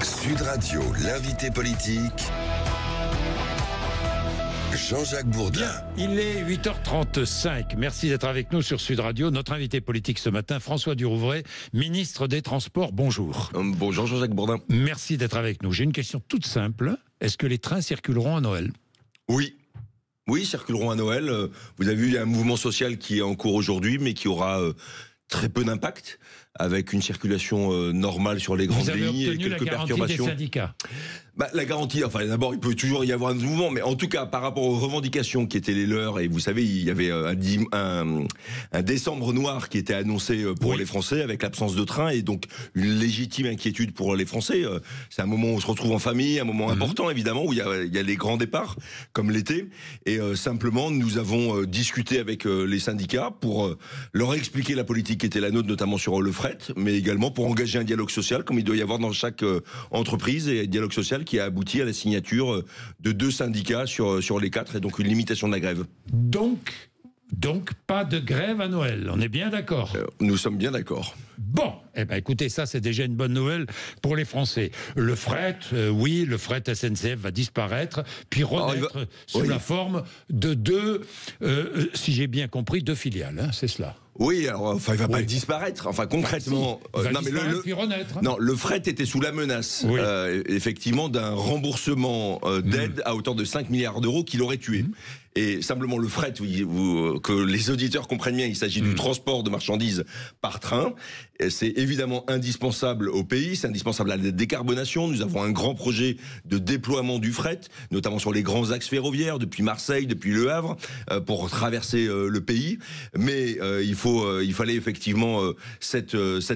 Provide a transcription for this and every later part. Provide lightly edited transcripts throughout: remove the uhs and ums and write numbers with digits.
Sud Radio, l'invité politique, Jean-Jacques Bourdin. Bien, il est 8h35. Merci d'être avec nous sur Sud Radio. Notre invité politique ce matin, François Durouvray, ministre des Transports. Bonjour. Bonjour Jean-Jacques Bourdin. Merci d'être avec nous. J'ai une question toute simple. Est-ce que les trains circuleront à Noël ? Oui. Oui, circuleront à Noël. Vous avez vu, il y a un mouvement social qui est en cours aujourd'hui, mais qui aura très peu d'impact, avec une circulation normale sur les grandes lignes et quelques perturbations. Des syndicats. La garantie, enfin d'abord il peut toujours y avoir un mouvement, mais en tout cas par rapport aux revendications qui étaient les leurs, et vous savez il y avait un décembre noir qui était annoncé pour les Français avec l'absence de train et donc une légitime inquiétude pour les Français. C'est un moment où on se retrouve en famille, un moment important évidemment où il y a les grands départs comme l'été, et simplement nous avons discuté avec les syndicats pour leur expliquer la politique qui était la nôtre, notamment sur le fret, mais également pour engager un dialogue social comme il doit y avoir dans chaque entreprise, et un dialogue social qui a abouti à la signature de 2 syndicats sur les 4, et donc une limitation de la grève. Donc pas de grève à Noël, on est bien d'accord. Nous sommes bien d'accord. Bon, écoutez, ça c'est déjà une bonne nouvelle pour les Français. Le fret, oui, le fret SNCF va disparaître, puis renaître sous la forme de 2, si j'ai bien compris, 2 filiales, hein, c'est cela. Oui, alors il va pas disparaître. Enfin concrètement, puis renaître. Non, le fret était sous la menace, effectivement, d'un remboursement d'aide à hauteur de 5 milliards d'euros qui l'aurait tué. Et simplement le fret, que les auditeurs comprennent bien, il s'agit du transport de marchandises par train. C'est évidemment indispensable au pays, c'est indispensable à la décarbonation. Nous avons un grand projet de déploiement du fret, notamment sur les grands axes ferroviaires, depuis Marseille, depuis Le Havre, pour traverser le pays. Mais il fallait effectivement cette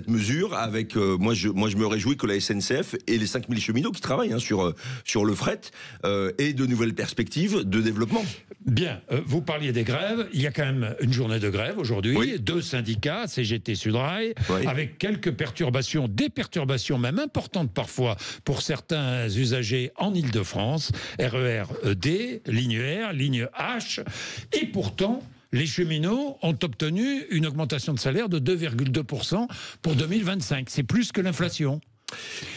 mesure avec, moi je me réjouis que la SNCF et les 5000 cheminots qui travaillent sur le fret aient de nouvelles perspectives de développement. Bien, vous parliez des grèves, il y a quand même une journée de grève aujourd'hui, 2 syndicats, CGT Sudrail, avec quelques perturbations, des perturbations même importantes parfois pour certains usagers en Ile-de-France, RER D, ligne R, ligne H, et pourtant les cheminots ont obtenu une augmentation de salaire de 2,2% pour 2025, c'est plus que l'inflation.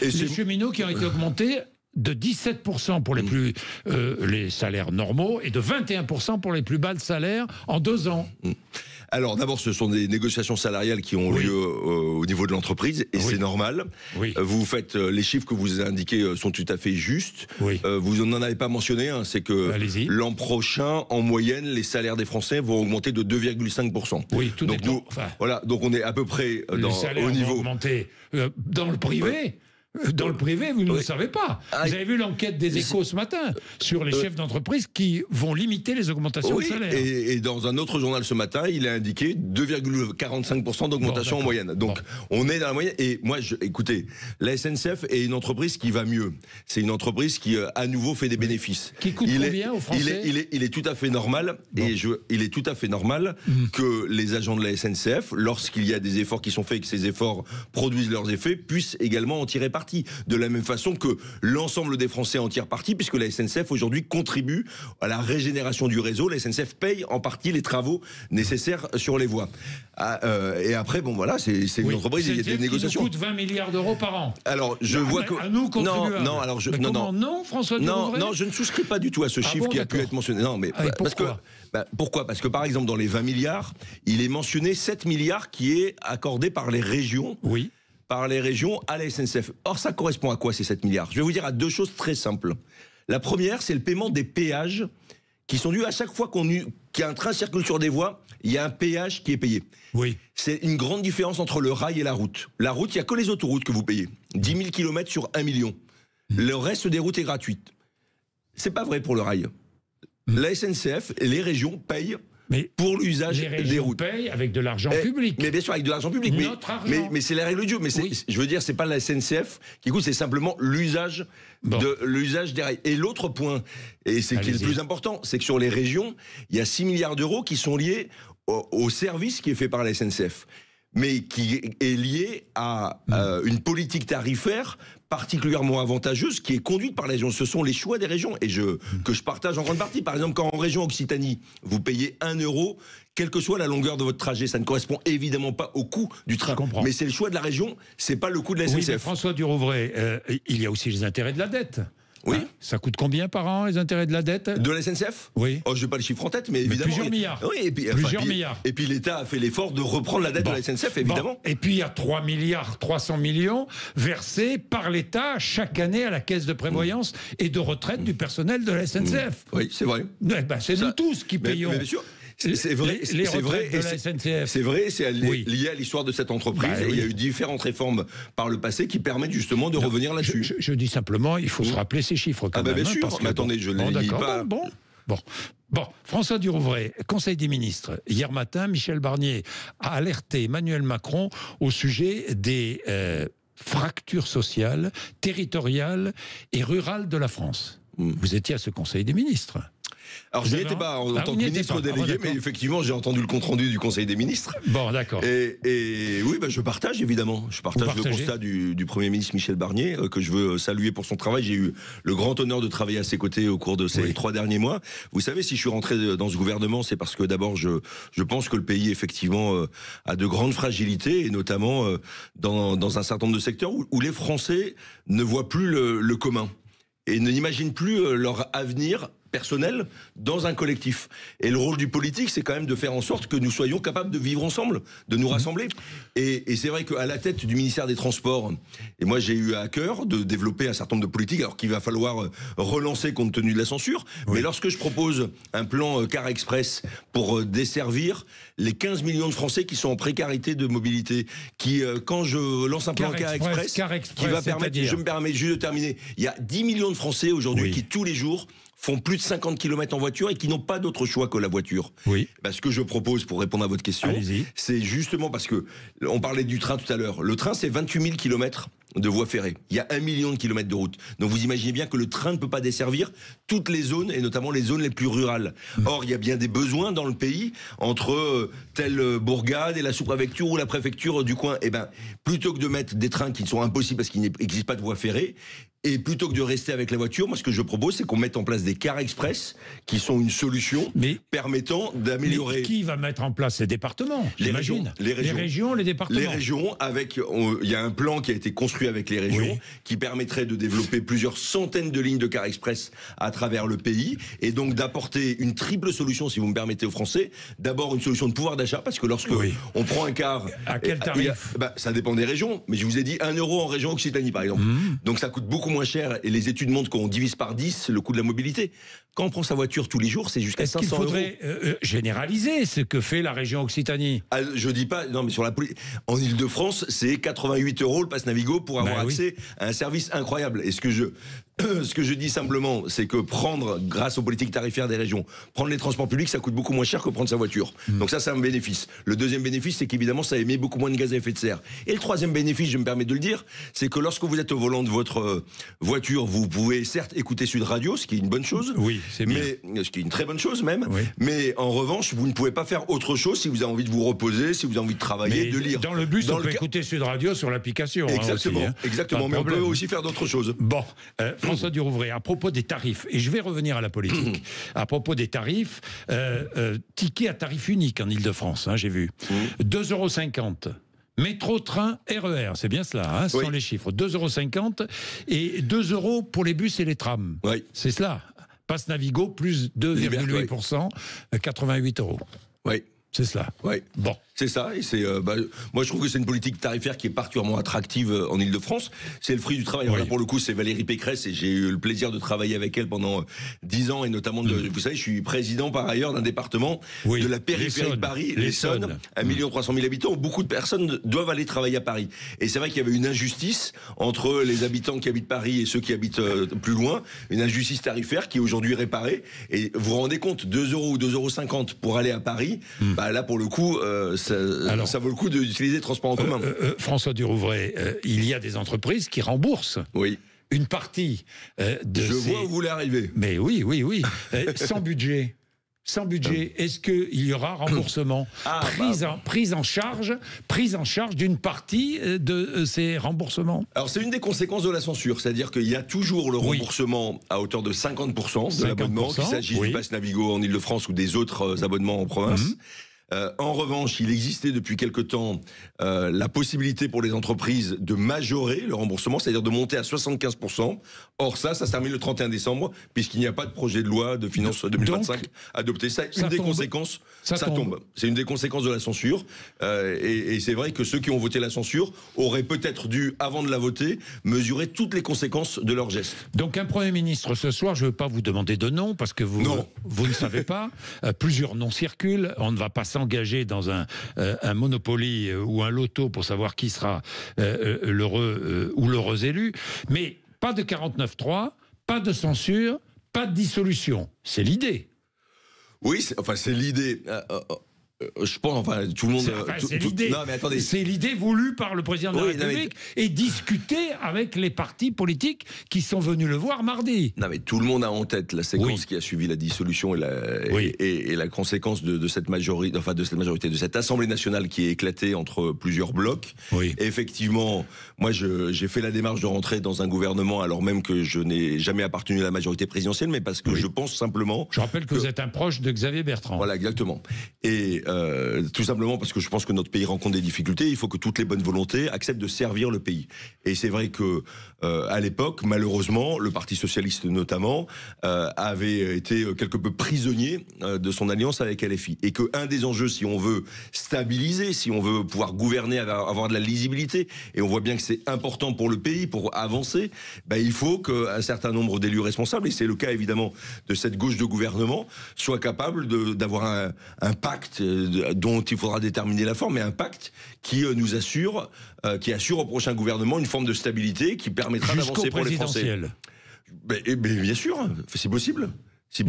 Les cheminots qui ont été augmentés de 17% pour les salaires normaux et de 21% pour les plus bas de salaire en 2 ans. Alors d'abord, ce sont des négociations salariales qui ont lieu au niveau de l'entreprise, et c'est normal. Vous faites les chiffres que vous indiquez sont tout à fait justes. Vous n'en avez pas mentionné, c'est que l'an prochain, en moyenne, les salaires des Français vont augmenter de 2,5%. Oui, tout donc donc on est à peu près au niveau. Vont augmenter dans le privé. Dans le privé, vous ne le savez pas. Vous avez vu l'enquête des Échos ce matin sur les chefs d'entreprise qui vont limiter les augmentations de salaire. Et dans un autre journal ce matin, il a indiqué 2,45% d'augmentation en moyenne. Donc on est dans la moyenne. Et moi, écoutez, la SNCF est une entreprise qui va mieux. C'est une entreprise qui à nouveau fait des bénéfices. Qui coûte combien aux Français ? Il est tout à fait normal. Il est tout à fait normal que les agents de la SNCF, lorsqu'il y a des efforts qui sont faits et que ces efforts produisent leurs effets, puissent également en tirer parti. De la même façon que l'ensemble des Français en tirent parti, puisque la SNCF aujourd'hui contribue à la régénération du réseau. La SNCF paye en partie les travaux nécessaires sur les voies. Et après, c'est une entreprise, il y a des négociations. Qui nous coûte 20 milliards d'euros par an. Alors, je vois que... À nous, contribuables. Non, François Durouvray ? Non, je ne souscris pas du tout à ce chiffre qui a pu être mentionné. Non, mais pourquoi ? Parce que par exemple, dans les 20 milliards, il est mentionné 7 milliards qui est accordé par les régions. Par les régions à la SNCF. Or, ça correspond à quoi, ces 7 milliards ? Je vais vous dire à 2 choses très simples. La première, c'est le paiement des péages qui sont dus à chaque fois qu'un train circule sur des voies, il y a un péage qui est payé. C'est une grande différence entre le rail et la route. La route, il n'y a que les autoroutes que vous payez. 10 000 km sur 1 million. Le reste des routes est gratuit. C'est pas vrai pour le rail. La SNCF et les régions payent pour l'usage des routes. Payent avec de l'argent public. Mais bien sûr, avec de l'argent public. Mais c'est la règle du jeu. Mais je veux dire, c'est pas la SNCF qui coûte, c'est simplement l'usage des rails. Et l'autre point, et c'est qui est le plus important, c'est que sur les régions, il y a 6 milliards d'euros qui sont liés au service qui est fait par la SNCF. mais qui est lié à une politique tarifaire particulièrement avantageuse qui est conduite par les régions. Ce sont les choix des régions et que je partage en grande partie. Par exemple, quand en région Occitanie, vous payez 1 euro, quelle que soit la longueur de votre trajet, ça ne correspond évidemment pas au coût du train. Mais c'est le choix de la région, c'est pas le coût de la SNCF. Oui, mais François Durouvray, il y a aussi les intérêts de la dette. Oui. Hein, ça coûte combien par an, les intérêts de la dette? De la SNCF? Oui. Oh, je n'ai pas le chiffre en tête, mais évidemment. Plusieurs milliards. Oui, et puis, plusieurs milliards. Et puis l'État a fait l'effort de reprendre la dette de la SNCF, évidemment. Bon. Et puis il y a 3 milliards 300 millions versés par l'État chaque année à la caisse de prévoyance et de retraite du personnel de la SNCF. Oui, c'est vrai. C'est nous tous qui payons. Mais bien sûr. C'est vrai, les retraites de la SNCF. C'est vrai, c'est lié à l'histoire de cette entreprise. Et il y a eu différentes réformes par le passé qui permettent justement de revenir là-dessus. Je dis simplement, il faut se rappeler ces chiffres quand même. Bien sûr, parce que, mais attendez, je ne les lis pas. Bon, François Durouvray, Conseil des ministres. Hier matin, Michel Barnier a alerté Emmanuel Macron au sujet des fractures sociales, territoriales et rurales de la France. Vous étiez à ce Conseil des ministres. Alors je n'y étais pas en tant que ministre délégué, mais effectivement j'ai entendu le compte-rendu du Conseil des ministres. Bon, d'accord. Et oui, je partage évidemment. Je partage le constat du Premier ministre Michel Barnier, que je veux saluer pour son travail. J'ai eu le grand honneur de travailler à ses côtés au cours de ces 3 derniers mois. Vous savez, si je suis rentré dans ce gouvernement, c'est parce que d'abord je pense que le pays effectivement a de grandes fragilités, et notamment dans un certain nombre de secteurs où les Français ne voient plus le commun et n'imaginent plus leur avenir personnel dans un collectif. Et le rôle du politique, c'est quand même de faire en sorte que nous soyons capables de vivre ensemble, de nous rassembler. Et c'est vrai qu'à la tête du ministère des Transports, et moi j'ai eu à cœur de développer un certain nombre de politiques, alors qu'il va falloir relancer compte tenu de la censure. Mais lorsque je propose un plan Car Express pour desservir les 15 millions de Français qui sont en précarité de mobilité, qui, quand je lance un plan Car Express qui va permettre, je me permets juste de terminer, il y a 10 millions de Français aujourd'hui qui tous les jours font plus de 50 km en voiture et qui n'ont pas d'autre choix que la voiture. Oui. Ce que je propose, pour répondre à votre question, c'est justement parce que on parlait du train tout à l'heure. Le train, c'est 28 000 km de voies ferrées. Il y a 1 million de kilomètres de route. Donc vous imaginez bien que le train ne peut pas desservir toutes les zones, et notamment les zones les plus rurales. Or, il y a bien des besoins dans le pays entre telle bourgade et la sous-préfecture ou la préfecture du coin. Et plutôt que de mettre des trains qui sont impossibles parce qu'il n'existe pas de voie ferrée, et plutôt que de rester avec la voiture, moi ce que je propose, c'est qu'on mette en place des cars express qui sont une solution permettant d'améliorer. Mais qui va mettre en place ces départements? Les régions, les départements. Les régions, il y a un plan qui a été construit avec les régions qui permettrait de développer plusieurs centaines de lignes de cars express à travers le pays, et donc d'apporter une triple solution, si vous me permettez, aux Français. D'abord une solution de pouvoir d'achat, parce que lorsque on prend un car, à quel tarif? Ça dépend des régions, mais je vous ai dit 1 euro en région Occitanie par exemple. Donc ça coûte beaucoup moins cher, et les études montrent qu'on divise par 10 le coût de la mobilité. Quand on prend sa voiture tous les jours, c'est jusqu'à 500 euros. Est-ce qu'il faudrait généraliser ce que fait la région Occitanie? Je dis pas, non, mais en Ile-de-France, c'est 88 euros le pass Navigo pour avoir accès à un service incroyable. Et ce que je dis simplement, c'est que grâce aux politiques tarifaires des régions, prendre les transports publics, ça coûte beaucoup moins cher que prendre sa voiture. Donc ça, c'est un bénéfice. Le deuxième bénéfice, c'est qu'évidemment, ça émet beaucoup moins de gaz à effet de serre. Et le troisième bénéfice, je me permets de le dire, c'est que lorsque vous êtes au volant de votre voiture, vous pouvez certes écouter Sud Radio, ce qui est une bonne chose. Oui, c'est bien. Ce qui est une très bonne chose même. Oui. Mais en revanche, vous ne pouvez pas faire autre chose si vous avez envie de vous reposer, si vous avez envie de travailler, de lire. Dans le bus, on peut écouter Sud Radio sur l'application. Exactement, aussi, exactement. Mais on peut aussi faire d'autres choses. Bon, François Durouvray, à propos des tarifs, et je vais revenir à la politique, à propos des tarifs, ticket à tarif unique en Ile-de-France, j'ai vu. 2,50 €. Métro, train, RER, c'est bien cela, ce sont les chiffres. 2,50 € et 2 € pour les bus et les trams. Oui. C'est cela. Passe Navigo, plus 2,8%, 88 €. Oui. C'est cela. Oui. Bon. C'est ça, et moi je trouve que c'est une politique tarifaire qui est particulièrement attractive en Ile-de-France. C'est le fruit du travail. Alors là, pour le coup, c'est Valérie Pécresse, et j'ai eu le plaisir de travailler avec elle pendant 10 ans, et notamment, vous savez, je suis président par ailleurs d'un département de la périphérie de Paris, l'Essonne, 1 300 000 habitants, où beaucoup de personnes doivent aller travailler à Paris. Et c'est vrai qu'il y avait une injustice entre les habitants qui habitent Paris et ceux qui habitent plus loin, une injustice tarifaire qui est aujourd'hui réparée. Et vous vous rendez compte, 2 € ou 2,50 € pour aller à Paris, là pour le coup, ça vaut le coup d'utiliser les transports en commun. François Durouvray, il y a des entreprises qui remboursent une partie de vois où vous voulez arriver. Mais oui. Sans budget. sans budget, est-ce qu'il y aura remboursement, prise en charge d'une partie de ces remboursements? Alors c'est une des conséquences de la censure, c'est-à-dire qu'il y a toujours le remboursement à hauteur de 50% de l'abonnement, qu'il s'agisse du Pass Navigo en Ile-de-France ou des autres abonnements en province. En revanche, il existait depuis quelque temps la possibilité pour les entreprises de majorer le remboursement, c'est-à-dire de monter à 75%. Or ça se termine le 31 décembre, puisqu'il n'y a pas de projet de loi de finances 2025 adopté. Ça, une des conséquences, ça tombe. C'est une des conséquences de la censure. Et c'est vrai que ceux qui ont voté la censure auraient peut-être dû, avant de la voter, mesurer toutes les conséquences de leurs gestes. Donc un Premier ministre ce soir, je ne veux pas vous demander de nom, parce que vous ne savez pas. Plusieurs noms circulent, on ne va pas s'engager dans un Monopoly ou un loto pour savoir qui sera l'heureux ou l'heureuse élu. Mais pas de 49.3, pas de censure, pas de dissolution. C'est l'idée. Oui, c'est l'idée. Je pense, tout le monde. C'est l'idée. Non, mais attendez. C'est l'idée voulue par le président de la République et discutée avec les partis politiques qui sont venus le voir mardi. Non, mais tout le monde a en tête la séquence qui a suivi la dissolution et la conséquence de cette majorité, de cette Assemblée nationale qui est éclatée entre plusieurs blocs. Oui. Et effectivement, moi, j'ai fait la démarche de rentrer dans un gouvernement alors même que je n'ai jamais appartenu à la majorité présidentielle, mais parce que je pense simplement. Je rappelle que vous êtes un proche de Xavier Bertrand. Voilà, exactement. Et tout simplement parce que je pense que notre pays rencontre des difficultés. Il faut que toutes les bonnes volontés acceptent de servir le pays. Et c'est vrai que à l'époque, malheureusement, le Parti socialiste notamment avait été quelque peu prisonnier de son alliance avec LFI. Et qu'un des enjeux, si on veut stabiliser, si on veut pouvoir gouverner, avoir de la lisibilité, et on voit bien que c'est important pour le pays, pour avancer, il faut qu'un certain nombre d'élus responsables, et c'est le cas évidemment de cette gauche de gouvernement, soient capables d'avoir un pacte dont il faudra déterminer la forme, mais un pacte qui nous assure, qui assure au prochain gouvernement une forme de stabilité qui permettra d'avancer pour les Français. Mais bien sûr, c'est possible.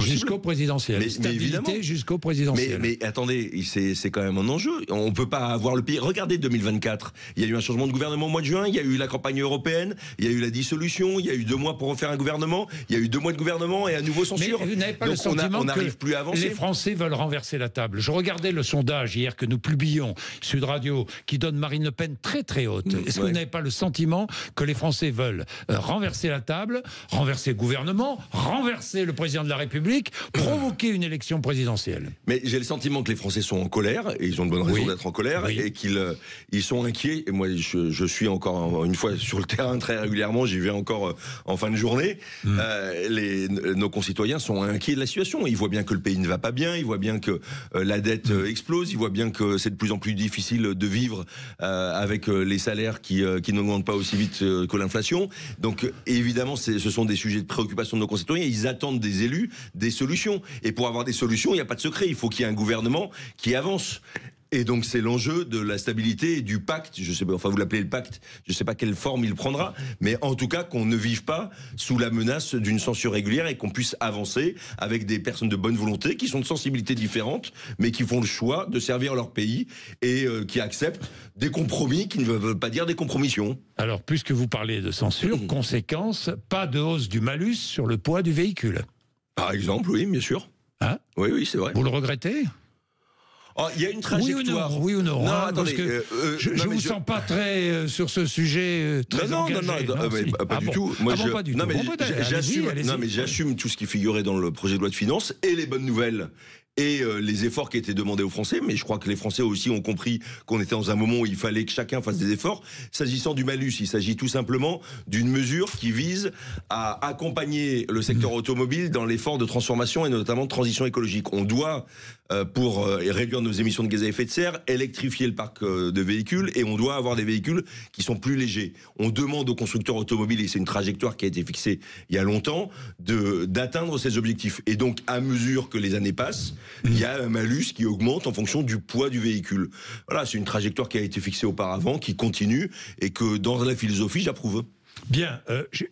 Jusqu'au présidentiel. Stabilité jusqu'au présidentiel. Mais attendez, c'est quand même un enjeu. On ne peut pas avoir le pays. Regardez 2024. Il y a eu un changement de gouvernement au mois de juin. Il y a eu la campagne européenne. Il y a eu la dissolution. Il y a eu 2 mois pour refaire un gouvernement. Il y a eu 2 mois de gouvernement et à nouveau censure. Mais vous n'avez pas le sentiment que les Français veulent renverser la table. Je regardais le sondage hier que nous publions, Sud Radio, qui donne Marine Le Pen très très haute. Est-ce que vous n'avez pas le sentiment que les Français veulent renverser la table, renverser le gouvernement, renverser le président de la République, provoquer une élection présidentielle? Mais j'ai le sentiment que les Français sont en colère, et ils ont de bonnes raisons d'être en colère, et qu'ils sont inquiets. Et moi, je suis encore une fois sur le terrain très régulièrement, j'y vais encore en fin de journée. Nos concitoyens sont inquiets de la situation. Ils voient bien que le pays ne va pas bien, ils voient bien que la dette explose, ils voient bien que c'est de plus en plus difficile de vivre avec les salaires qui n'augmentent pas aussi vite que l'inflation. Donc évidemment, ce sont des sujets de préoccupation de nos concitoyens. Ils attendent des élus des solutions. Et pour avoir des solutions, il n'y a pas de secret. Il faut qu'il y ait un gouvernement qui avance. Et donc c'est l'enjeu de la stabilité et du pacte. Je sais pas, enfin vous l'appelez le pacte. Je ne sais pas quelle forme il prendra, mais en tout cas qu'on ne vive pas sous la menace d'une censure régulière et qu'on puisse avancer avec des personnes de bonne volonté qui sont de sensibilités différentes, mais qui font le choix de servir leur pays et qui acceptent des compromis qui ne veulent pas dire des compromissions. Alors, puisque vous parlez de censure, conséquence, pas de hausse du malus sur le poids du véhicule. Par exemple, oui, bien sûr. Hein? Oui, c'est vrai. Vous le regrettez? Il y a une trajectoire. Oui ou non, non, attendez, parce que je ne vous sens pas très sur ce sujet très engagé. Pas du tout. Moi, pas du tout. J'assume tout ce qui figurait dans le projet de loi de finances et les bonnes nouvelles. Et les efforts qui étaient demandés aux Français, mais je crois que les Français aussi ont compris qu'on était dans un moment où il fallait que chacun fasse des efforts. S'agissant du malus, il s'agit tout simplement d'une mesure qui vise à accompagner le secteur automobile dans l'effort de transformation et notamment de transition écologique. On doit, pour réduire nos émissions de gaz à effet de serre, électrifier le parc de véhicules et on doit avoir des véhicules qui sont plus légers. On demande aux constructeurs automobiles, et c'est une trajectoire qui a été fixée il y a longtemps, d'atteindre ces objectifs. Et donc, à mesure que les années passent, il y a un malus qui augmente en fonction du poids du véhicule. Voilà, c'est une trajectoire qui a été fixée auparavant, qui continue, et que dans la philosophie, j'approuve. Bien,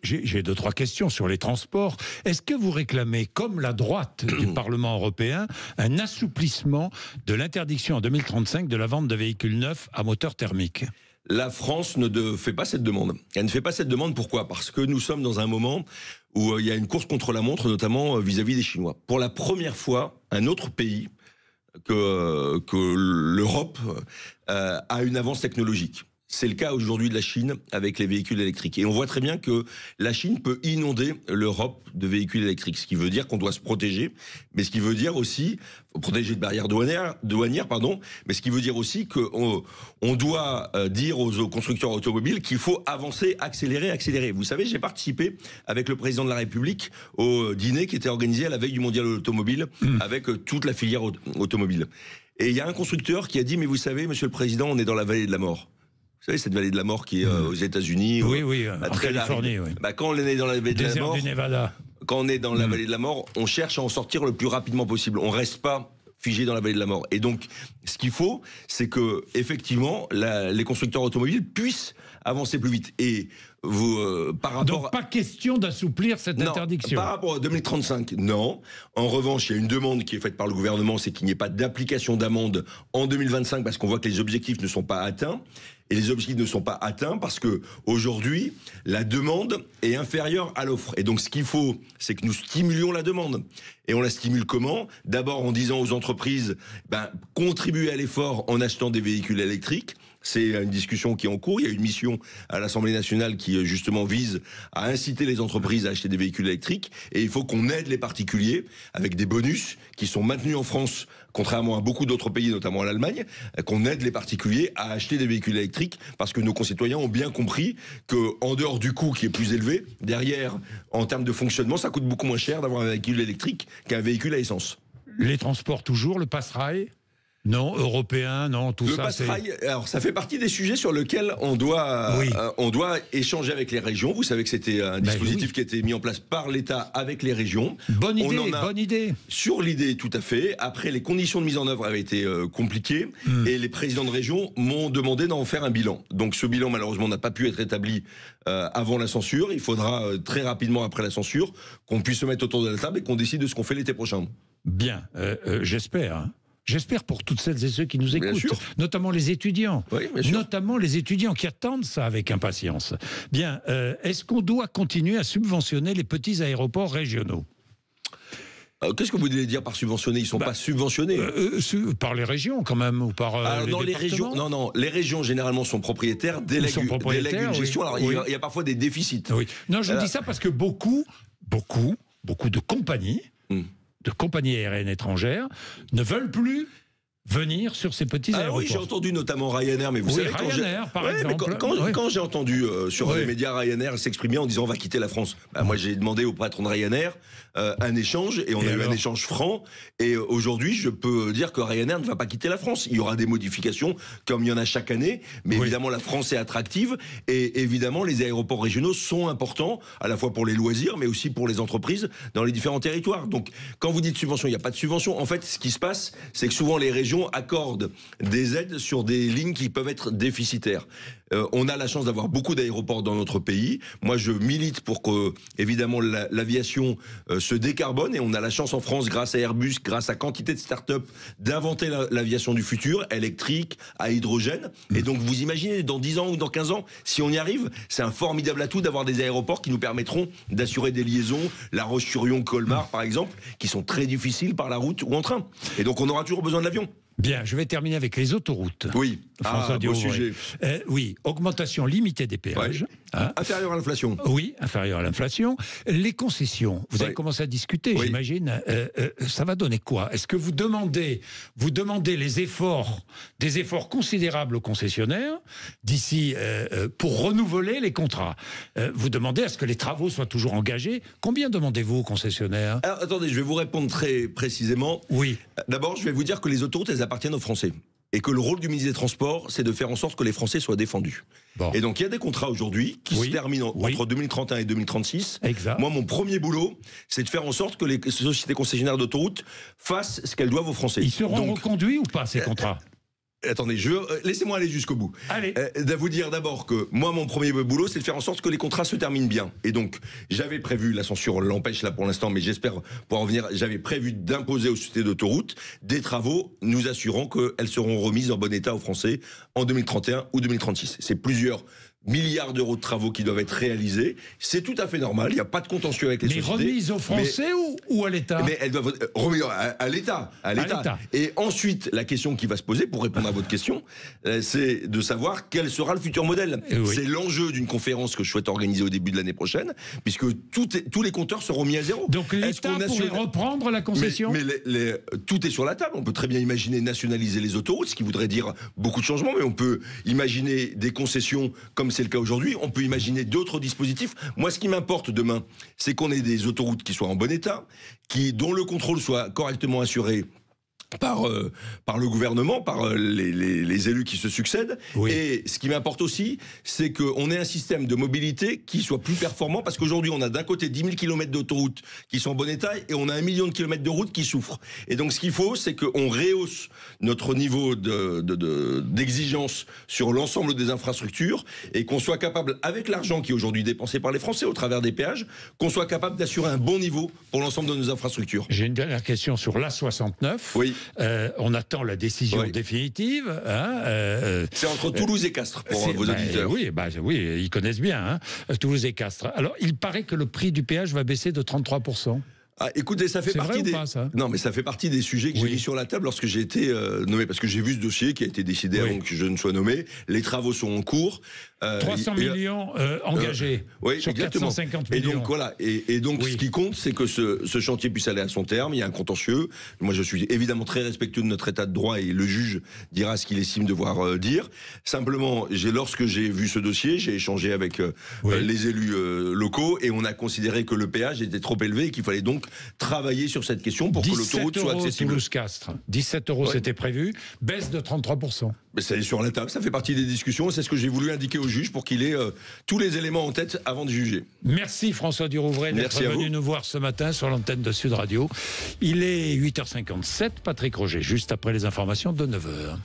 j'ai 2-3 questions sur les transports. Est-ce que vous réclamez, comme la droite du Parlement européen, un assouplissement de l'interdiction en 2035 de la vente de véhicules neufs à moteur thermique ? La France ne fait pas cette demande. Elle ne fait pas cette demande, pourquoi ? Parce que nous sommes dans un moment où il y a une course contre la montre, notamment vis-à-vis des Chinois. Pour la première fois, un autre pays que l'Europe a une avance technologique. C'est le cas aujourd'hui de la Chine avec les véhicules électriques. Et on voit très bien que la Chine peut inonder l'Europe de véhicules électriques. Ce qui veut dire qu'on doit se protéger, mais ce qui veut dire aussi, protéger de barrières douanières, mais ce qui veut dire aussi qu'on doit dire aux constructeurs automobiles qu'il faut avancer, accélérer. Vous savez, j'ai participé avec le président de la République au dîner qui était organisé à la veille du mondial automobile avec toute la filière automobile. Et il y a un constructeur qui a dit, mais vous savez, monsieur le président, on est dans la vallée de la mort. Vous savez, cette vallée de la mort qui est aux États-Unis. Oui, en Californie. Oui. Quand on est dans la vallée de la mort, du Nevada. Quand on est dans la vallée de la mort, on cherche à en sortir le plus rapidement possible. On reste pas figé dans la vallée de la mort. Et donc, ce qu'il faut, c'est que effectivement, les constructeurs automobiles puissent avancer plus vite. Et par rapport donc pas question d'assouplir cette interdiction. Par rapport à 2035, non. En revanche, il y a une demande qui est faite par le gouvernement, c'est qu'il n'y ait pas d'application d'amende en 2025 parce qu'on voit que les objectifs ne sont pas atteints. Et les objectifs ne sont pas atteints parce que aujourd'hui, la demande est inférieure à l'offre. Et donc, ce qu'il faut, c'est que nous stimulions la demande. Et on la stimule comment? D'abord en disant aux entreprises, contribuez à l'effort en achetant des véhicules électriques. C'est une discussion qui est en cours. Il y a une mission à l'Assemblée nationale qui, justement, vise à inciter les entreprises à acheter des véhicules électriques. Et il faut qu'on aide les particuliers avec des bonus qui sont maintenus en France, contrairement à beaucoup d'autres pays, notamment à l'Allemagne, qu'on aide les particuliers à acheter des véhicules électriques parce que nos concitoyens ont bien compris qu'en dehors du coût qui est plus élevé, derrière, en termes de fonctionnement, ça coûte beaucoup moins cher d'avoir un véhicule électrique qu'un véhicule à essence. Les transports toujours, le passe-rail ? Non, européen, non, tout ça. Le passe-rail, alors ça fait partie des sujets sur lesquels on doit échanger avec les régions. Vous savez que c'était un dispositif qui a été mis en place par l'État avec les régions. Bonne idée. Sur l'idée, tout à fait. Après, les conditions de mise en œuvre avaient été compliquées et les présidents de région m'ont demandé d'en faire un bilan. Donc ce bilan, malheureusement, n'a pas pu être établi avant la censure. Il faudra très rapidement après la censure qu'on puisse se mettre autour de la table et qu'on décide de ce qu'on fait l'été prochain. Bien, j'espère. J'espère pour toutes celles et ceux qui nous écoutent, notamment les étudiants, notamment les étudiants qui attendent ça avec impatience. Bien, est-ce qu'on doit continuer à subventionner les petits aéroports régionaux ? Qu'est-ce que vous voulez dire par subventionner? Ils ne sont pas subventionnés. Par les régions quand même ou par les régions. Non, les régions généralement sont propriétaires, délèguent une gestion. Alors il y a parfois des déficits. Oui. Non, je dis ça parce que beaucoup de compagnies. De compagnies aériennes étrangères ne veulent plus venir sur ces petits aéroports. Oui, j'ai entendu notamment Ryanair, mais vous savez quand j'ai entendu sur les médias Ryanair s'exprimer en disant on va quitter la France. Moi j'ai demandé au patron de Ryanair un échange et on a eu un échange franc et aujourd'hui je peux dire que Ryanair ne va pas quitter la France. Il y aura des modifications comme il y en a chaque année, mais évidemment la France est attractive et évidemment les aéroports régionaux sont importants à la fois pour les loisirs mais aussi pour les entreprises dans les différents territoires. Donc quand vous dites subvention, il n'y a pas de subvention. En fait ce qui se passe c'est que souvent les régions accordent des aides sur des lignes qui peuvent être déficitaires. On a la chance d'avoir beaucoup d'aéroports dans notre pays. Moi, je milite pour que, évidemment, l'aviation se décarbone. Et on a la chance en France, grâce à Airbus, grâce à quantité de start-up, d'inventer l'aviation du futur, électrique, à hydrogène. Et donc, vous imaginez, dans 10 ans ou dans 15 ans, si on y arrive, c'est un formidable atout d'avoir des aéroports qui nous permettront d'assurer des liaisons, La Roche-sur-Yon, Colmar, par exemple, qui sont très difficiles par la route ou en train. Et donc, on aura toujours besoin de l'avion. Bien, je vais terminer avec les autoroutes. Oui, beau sujet. Augmentation limitée des péages. Inférieure à l'inflation. Oui, inférieure à l'inflation. Les concessions, vous avez commencé à discuter, j'imagine. Ça va donner quoi? Est-ce que vous demandez des efforts considérables aux concessionnaires d'ici pour renouveler les contrats? Vous demandez à ce que les travaux soient toujours engagés. Combien demandez-vous aux concessionnaires? Alors, attendez, je vais vous répondre très précisément. Oui. D'abord, je vais vous dire que les autoroutes, elles appartiennent aux Français. Et que le rôle du ministre des Transports, c'est de faire en sorte que les Français soient défendus. Bon. Et donc, il y a des contrats aujourd'hui qui se terminent entre 2031 et 2036. Exact. Moi, mon premier boulot, c'est de faire en sorte que les sociétés concessionnaires d'autoroutes fassent ce qu'elles doivent aux Français. Ils seront reconduits ou pas, ces contrats? Attendez, laissez-moi aller jusqu'au bout. Allez. De vous dire d'abord que moi, mon premier boulot, c'est de faire en sorte que les contrats se terminent bien. Et donc, j'avais prévu, la censure l'empêche là pour l'instant, mais j'espère pouvoir en venir, j'avais prévu d'imposer aux sociétés d'autoroutes des travaux nous assurant qu'elles seront remises en bon état aux Français en 2031 ou 2036. C'est plusieurs milliards d'euros de travaux qui doivent être réalisés. C'est tout à fait normal. Il n'y a pas de contentieux avec les sociétés. Mais remise aux Français ou à l'État? Mais elles doivent remettre à l'État. Et ensuite, la question qui va se poser, pour répondre à votre question, c'est de savoir quel sera le futur modèle. Oui. C'est l'enjeu d'une conférence que je souhaite organiser au début de l'année prochaine, puisque tous les compteurs seront mis à zéro. Donc l'État pourrait reprendre la concession? Mais tout est sur la table. On peut très bien imaginer nationaliser les autoroutes, ce qui voudrait dire beaucoup de changements, mais on peut imaginer des concessions comme c'est le cas aujourd'hui. On peut imaginer d'autres dispositifs. Moi, ce qui m'importe demain, c'est qu'on ait des autoroutes qui soient en bon état, dont le contrôle soit correctement assuré par le gouvernement, par les élus qui se succèdent. Oui. Et ce qui m'importe aussi, c'est qu'on ait un système de mobilité qui soit plus performant, parce qu'aujourd'hui, on a d'un côté 10 000 km d'autoroutes qui sont en bon état, et on a 1 million de kilomètres de routes qui souffrent. Et donc, ce qu'il faut, c'est qu'on rehausse notre niveau d'exigence sur l'ensemble des infrastructures, et qu'on soit capable, avec l'argent qui est aujourd'hui dépensé par les Français au travers des péages, qu'on soit capable d'assurer un bon niveau pour l'ensemble de nos infrastructures. J'ai une dernière question sur l'A69. Oui. On attend la décision définitive. C'est entre Toulouse et Castres, pour vos auditeurs. Oui, ils connaissent bien, Toulouse et Castres. Alors, il paraît que le prix du péage va baisser de 33%. Ah, écoutez, ça fait partie des... ça non, mais ça fait partie des sujets que j'ai mis sur la table lorsque j'ai été nommé, parce que j'ai vu ce dossier qui a été décidé avant que je ne sois nommé. Les travaux sont en cours. 300 millions engagés sur 450 millions. Et donc voilà. Et donc ce qui compte, c'est que ce chantier puisse aller à son terme. Il y a un contentieux. Moi, je suis évidemment très respectueux de notre état de droit, et le juge dira ce qu'il estime devoir dire. Simplement, lorsque j'ai vu ce dossier, j'ai échangé avec les élus locaux, et on a considéré que le péage était trop élevé et qu'il fallait donc travailler sur cette question pour que l'autoroute soit accessible. Toulouse-Castres. 17 euros, c'était prévu. Baisse de 33%. Mais ça est sur la table, ça fait partie des discussions. C'est ce que j'ai voulu indiquer au juge pour qu'il ait tous les éléments en tête avant de juger. Merci François Durouvray d'être venu nous voir ce matin sur l'antenne de Sud Radio. Il est 8h57, Patrick Roger, juste après les informations de 9h.